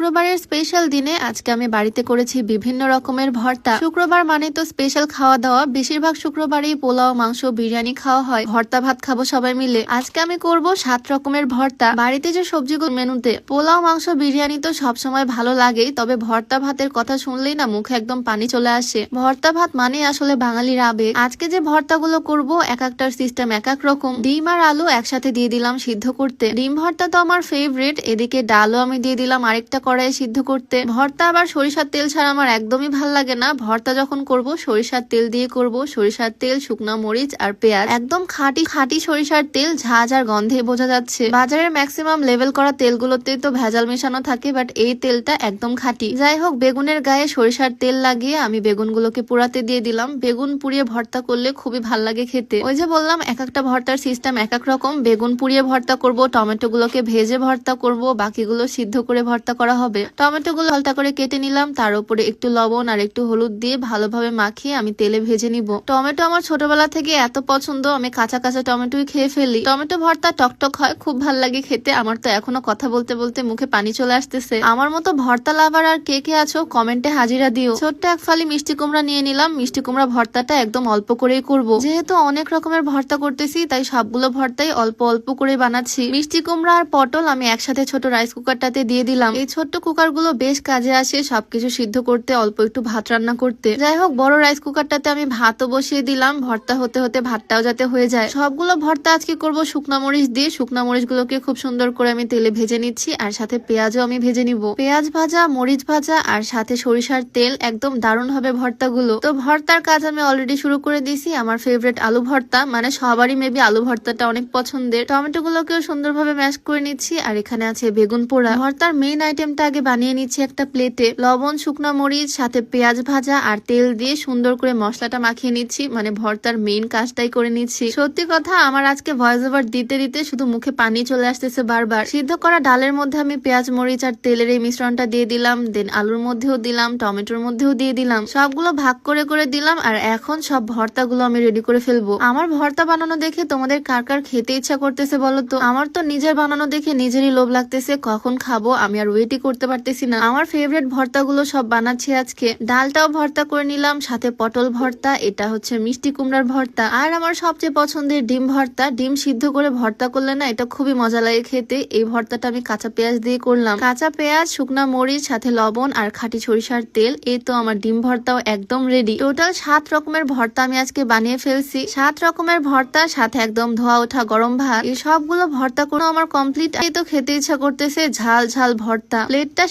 শুক্রবারের স্পেশাল দিনে আজকে আমি বাড়িতে করেছি বিভিন্ন রকমের ভর্তা। শুক্রবার মানে তো স্পেশাল খাওয়া দাওয়া, বেশিরভাগ শুক্রবারেই পোলাও, মাংস, বিরিয়ানি খাওয়া হয়। ভর্তা ভাত খাবো সবাই মিলে। আজকে আমি করব 7 রকমের ভর্তা। বাড়িতে যে সবজিগুলো মেনুতে, পোলাও, মাংস, বিরিয়ানি তো সবসময় ভালো লাগেই, তবে ভর্তা ভাতের কথা শুনলেই না মুখে একদম পানি চলে আসে। ভর্তা ভাত মানে আসলে বাঙালির আবেগ। আজকে যে ভর্তাগুলো করব এক একটার সিস্টেম এক এক রকম। ডিম আর আলু একসাথে দিয়ে দিলাম সিদ্ধ করতে। ডিম ভর্তা তো আমার ফেভারিট। এদিকে ডালও আমি দিয়ে দিলাম আরেকটা কড়াইয়ে সিদ্ধ করতে। ভর্তা আবার সরিষার তেল ছাড়া আমার একদমই ভাল লাগে না। ভর্তা যখন করব সরিষার তেল দিয়ে করব। সরিষার তেল, শুকনো মরিচ আর পেঁয়াজ, একদম খাঁটি সরিষার তেল, ঝাঁঝ আর গন্ধে বোঝা যাচ্ছে। বাজারের ম্যাক্সিমাম লেভেল করা তেলগুলোতে তো ভেজাল মেশানো থাকে, বাট এই তেলটা একদম খাঁটি। যাই হোক, বেগুনের গায়ে সরিষার তেল লাগিয়ে আমি বেগুনগুলোকে পোড়াতে দিয়ে দিলাম। বেগুন পুড়িয়ে ভর্তা করলে খুবই ভাল লাগে খেতে। ওই যে বললাম এক একটা ভর্তার সিস্টেম এক এক রকম। বেগুন পুড়িয়ে ভর্তা করব, টমেটো গুলোকে ভেজে ভর্তা করব, বাকিগুলো সিদ্ধ করে ভর্তা করা হবে। টমেটো গুলো হালকা করে কেটে নিলাম, তার উপরে একটু লবণ আর একটু হলুদ দিয়ে ভালোভাবে মাখিয়ে আমি তেলে ভেজে নিব। টমেটো আমার ছোটবেলা থেকে এত পছন্দ, আমি কাঁচা কাঁচা টমেটোই খেয়ে ফেলি। টমেটো ভর্তা টকটক হয়, খুব ভাল লাগে খেতে। আমার তো এখনো কথা বলতে বলতে মুখে পানি চলে আসতেছে। আমার মতো ভর্তা লাভার আর কে কে আছো কমেন্টে হাজিরা দিও। ছোট্ট এক ফালি মিষ্টি কুমড়া নিয়ে নিলাম। মিষ্টি কুমড়া ভর্তাটা একদম অল্প করেই করব, যেহেতু অনেক রকমের ভর্তা করতেছি তাই সবগুলো ভর্তাই অল্প অল্প করে বানাচ্ছি। মিষ্টি কুমড়া আর পটল আমি একসাথে ছোট রাইস কুকারটাতে দিয়ে দিলাম। এই ছোট্ট কুকার গুলো বেশ কাজে আসে সবকিছু সিদ্ধ করতে, অল্প একটু ভাত রান্না করতে। যাই হোক, বড় রাইস কুকারটাতে আমি ভাতও বসিয়ে দিলাম। ভর্তা হতে হতে ভাতটাও যাতে হয়ে যায়। সবগুলো ভর্তা আজকে করব শুকনা মরিচ দিয়ে। শুকনা মরিচ গুলোকে খুব সুন্দর করে আমি তেলে ভেজে নিচ্ছি, আর সাথে পেঁয়াজও আমি ভেজে নিব। পেঁয়াজ ভাজা, মরিচ ভাজা আর সাথে সরিষার তেল, একদম দারুণ হবে ভর্তাগুলো। তো ভর্তার কাজ আমি অলরেডি শুরু করে দিয়েছি। আমার ফেভারিট আলু ভর্তা, মানে সবারই মেবি আলু ভর্তাটা অনেক পছন্দের। টমেটো গুলোকেও সুন্দরভাবে ম্যাশ করে নিচ্ছি, আর এখানে আছে বেগুন পোড়া। ভর্তার মেইন আইটেমটা আগে বানিয়ে নিচ্ছি একটা প্লেটে। লবণ, শুকনো মরিচ, সাথে পেঁয়াজ ভাজা আর তেল দিয়ে সুন্দর করে মশলাটা মাখিয়ে নিচ্ছি, মানে ভর্তার মেইন কাজটাই করে নিচ্ছি। সত্যি কথা, আমার আজকে ভয়েস ওভার দিতে দিতে শুধু মুখে পানি চলে আসতেছে বারবার। সিদ্ধ করা ডালের মধ্যে আমি পেঁয়াজ, মরিচ আর তেলের এই মিশ্রণটা দিয়ে দিলাম, দেন আলুর মধ্যেও দিলাম, টমেটোর মধ্যেও দিয়ে দিলাম, সবগুলো ভাগ করে করে দিলাম। আর এখন সব ভর্তাগুলো আমি রেডি করে ফেলবো। আমার ভর্তা বানানো দেখে তোমাদের কার কার খেতে ইচ্ছা করতেছে বলো তো? আমার তো নিজের বানানো দেখে নিজেরই লোভ লাগতেছে, কখন খাবো আমি আর ওয়েটই করতে পারতেছি না। আমার ফেভারিট ভর্তাগুলো সব বানাচ্ছি আজকে। ডালটাও ভর্তা করে নিলাম, সাথে পটল ভর্তা, এটা হচ্ছে মিষ্টি কুমড়ার ভর্তা, আর আমার সবচেয়ে পছন্দের ডিম ভর্তা। ডিম সিদ্ধ করে ভর্তা করলে না এটা খুবই মজা লাগে খেতে। এই ভর্তাটা আমি কাঁচা পেঁয়াজ দিয়ে করলাম। কাঁচা পেঁয়াজ, শুকনা মরিচ, সাথে লবণ আর খাঁটি সরিষার তেল। এই তো আমার ডিম ভর্তাও একদম রেডি। টোটাল 7 রকমের ভর্তা আমি আজকে বানিয়ে ফেলছি। 7 রকমের ভর্তা, সাথে একদম ধোয়া ওঠা গরম ভাত। এই সবগুলো ভর্তা করে আমার কমপ্লিট। এই তো খেতে ইচ্ছা করতেছে ঝাল ঝাল ভর্তা। প্লেটটা